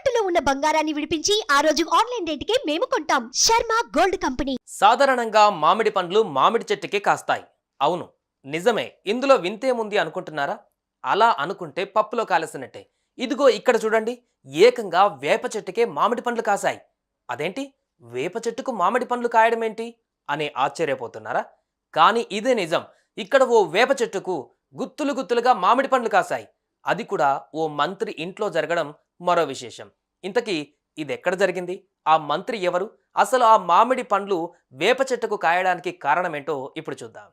తాకట్టులో ఉన్న బంగారాన్ని విడిపించి ఆ రోజు ఆన్లైన్ రేటుకే మేము కొంటాం. Sharma gold company. సాధారణంగా మామిడి పండ్లు మామిడి చెట్టుకే కాస్తాయి. అవును, నిజమే. ఇందులో వింతేముంది అనుకుంటున్నారా? అలా అనుకుంటే పప్పులో కాలేసినట్టే. ఇదిగో ఇక్కడ చూడండి, ఏకంగా వేప చెట్టుకే మామిడి పండ్లు కాసాయి. అదేంటి, వేప చెట్టుకు మామిడి పండ్లు కాయడం ఏంటి అని ఆశ్చర్యపోతున్నారా? కానీ ఇదే నిజం. ఇక్కడ ఓ వేప చెట్టుకు గుత్తులు గుత్తులుగా మామిడి పండ్లు కాసాయి. అది కూడా ఓ మంత్రి ఇంట్లో జరగడం మరో విశేషం. ఇంతకీ ఇదెక్కడ జరిగింది? ఆ మంత్రి ఎవరు? అసలు ఆ మామిడి పండ్లు వేప చెట్టుకు కాయడానికి కారణమేంటో ఇప్పుడు చూద్దాం.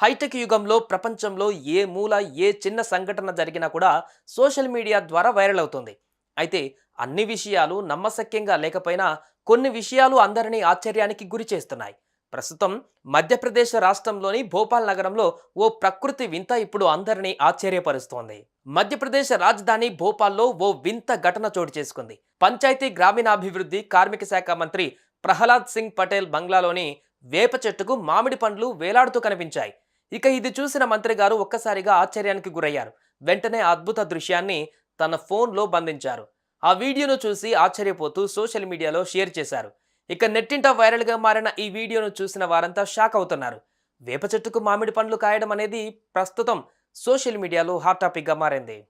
హైటెక్ యుగంలో ప్రపంచంలో ఏ మూల ఏ చిన్న సంఘటన జరిగినా కూడా సోషల్ మీడియా ద్వారా వైరల్ అవుతుంది. అయితే అన్ని విషయాలు నమ్మశక్యంగా లేకపోయినా కొన్ని విషయాలు అందరినీ ఆశ్చర్యానికి గురి చేస్తున్నాయి. ప్రస్తుతం మధ్యప్రదేశ్ రాష్ట్రంలోని భోపాల్ నగరంలో ఓ ప్రకృతి వింత ఇప్పుడు అందరినీ ఆశ్చర్యపరుస్తోంది. మధ్యప్రదేశ్ రాజధాని భోపాల్లో ఓ వింత ఘటన చోటు చేసుకుంది. పంచాయతీ గ్రామీణాభివృద్ధి కార్మిక శాఖ మంత్రి ప్రహ్లాద్ సింగ్ పటేల్ బంగ్లాలోని వేప చెట్టుకు మామిడి పండ్లు వేలాడుతూ కనిపించాయి. ఇక ఇది చూసిన మంత్రి గారు ఒక్కసారిగా ఆశ్చర్యానికి గురయ్యారు. వెంటనే ఆ అద్భుత దృశ్యాన్ని తన ఫోన్లో బంధించారు. ఆ వీడియోను చూసి ఆశ్చర్యపోతూ సోషల్ మీడియాలో షేర్ చేశారు. ఇక నెట్టింట వైరల్గా మారిన ఈ వీడియోను చూసిన వారంతా షాక్ అవుతున్నారు. వేప చెట్టుకు మామిడి పండ్లు కాయడం అనేది ప్రస్తుతం సోషల్ మీడియాలో హాట్ టాపిక్గా మారింది.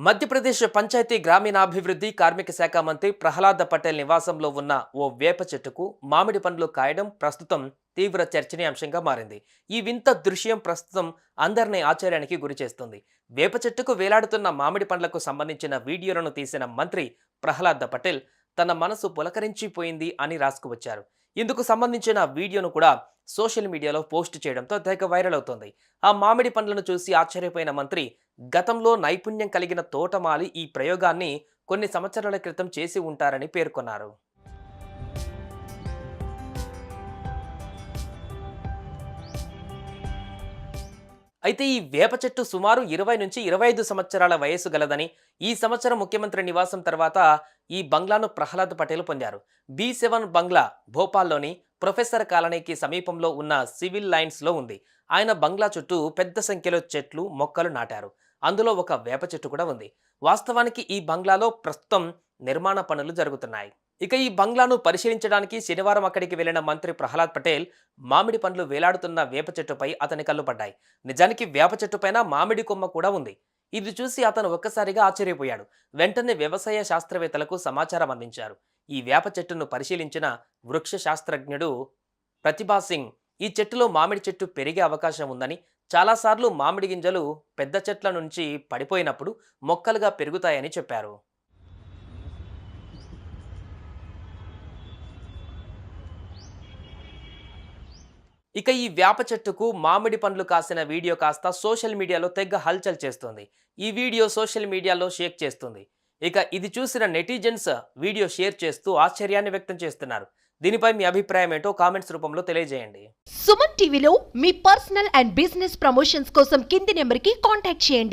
మధ్యప్రదేశ్ పంచాయతీ గ్రామీణాభివృద్ధి కార్మిక శాఖ మంత్రి ప్రహ్లాద్ పటేల్ నివాసంలో ఉన్న ఓ వేప చెట్టుకు మామిడి పండ్లు కాయడం ప్రస్తుతం తీవ్ర చర్చనీయాంశంగా మారింది. ఈ వింత దృశ్యం ప్రస్తుతం అందరినీ ఆశ్చర్యానికి గురిచేస్తుంది. వేప చెట్టుకు వేలాడుతున్న మామిడి పండ్లకు సంబంధించిన వీడియోలను తీసిన మంత్రి ప్రహ్లాద్ పటేల్ తన మనసు పులకరించిపోయింది అని రాసుకువచ్చారు. ఇందుకు సంబంధించిన వీడియోను కూడా సోషల్ మీడియాలో పోస్ట్ చేయడంతో తెగ వైరల్ అవుతోంది. ఆ మామిడి పండ్లను చూసి ఆశ్చర్యపోయిన మంత్రి గతంలో నైపుణ్యం కలిగిన తోటమాలి ఈ ప్రయోగాన్ని కొన్ని సంవత్సరాల క్రితం చేసి ఉంటారని పేర్కొన్నారు. అయితే ఈ వేప చెట్టు సుమారు 20 నుంచి 25 సంవత్సరాల వయసు గలదని, ఈ సంవత్సరం ముఖ్యమంత్రి నివాసం తర్వాత ఈ బంగ్లాను ప్రహ్లాద్ పటేల్ పొందారు. B7 బంగ్లా భోపాల్లోని ప్రొఫెసర్ కాలనీకి సమీపంలో ఉన్న సివిల్ లైన్స్లో ఉంది. ఆయన బంగ్లా చుట్టూ పెద్ద సంఖ్యలో చెట్లు మొక్కలు నాటారు. అందులో ఒక వేప చెట్టు కూడా ఉంది. వాస్తవానికి ఈ బంగ్లాలో ప్రస్తుతం నిర్మాణ పనులు జరుగుతున్నాయి. ఇక ఈ బంగ్లాను పరిశీలించడానికి శనివారం అక్కడికి వెళ్లిన మంత్రి ప్రహ్లాద్ పటేల్ మామిడి పండ్లు వేలాడుతున్న వేప చెట్టుపై అతని కళ్ళు పడ్డాయి. నిజానికి వేప చెట్టు పైన మామిడి కొమ్మ కూడా ఉంది. ఇది చూసి అతను ఒక్కసారిగా ఆశ్చర్యపోయాడు. వెంటనే వ్యవసాయ శాస్త్రవేత్తలకు సమాచారం అందించారు. ఈ వేప చెట్టును పరిశీలించిన వృక్ష శాస్త్రజ్ఞుడు ప్రతిభా సింగ్ ఈ చెట్టులో మామిడి చెట్టు పెరిగే అవకాశం ఉందని, చాలాసార్లు మామిడి గింజలు పెద్ద చెట్ల నుంచి పడిపోయినప్పుడు మొక్కలుగా పెరుగుతాయని చెప్పారు. ఇక ఈ వేప చెట్టుకు మామిడి పండ్లు కాసిన వీడియో కాస్త సోషల్ మీడియాలో తెగ హల్చల్ చేస్తుంది. ఈ వీడియో సోషల్ మీడియాలో షేక్ చేస్తుంది. ఇక ఇది చూసిన నెటిజన్స్ వీడియో షేర్ చేస్తూ ఆశ్చర్యాన్ని వ్యక్తం చేస్తున్నారు. దీనిపై మీ అభిప్రాయం ఏంటో కామెంట్స్ రూపంలో తెలియజేయండి. సుమన్ టీవీలో మీ పర్సనల్ అండ్ బిజినెస్ ప్రమోషన్స్ కోసం కింది నెంబర్కి కాంటాక్ట్ చేయండి.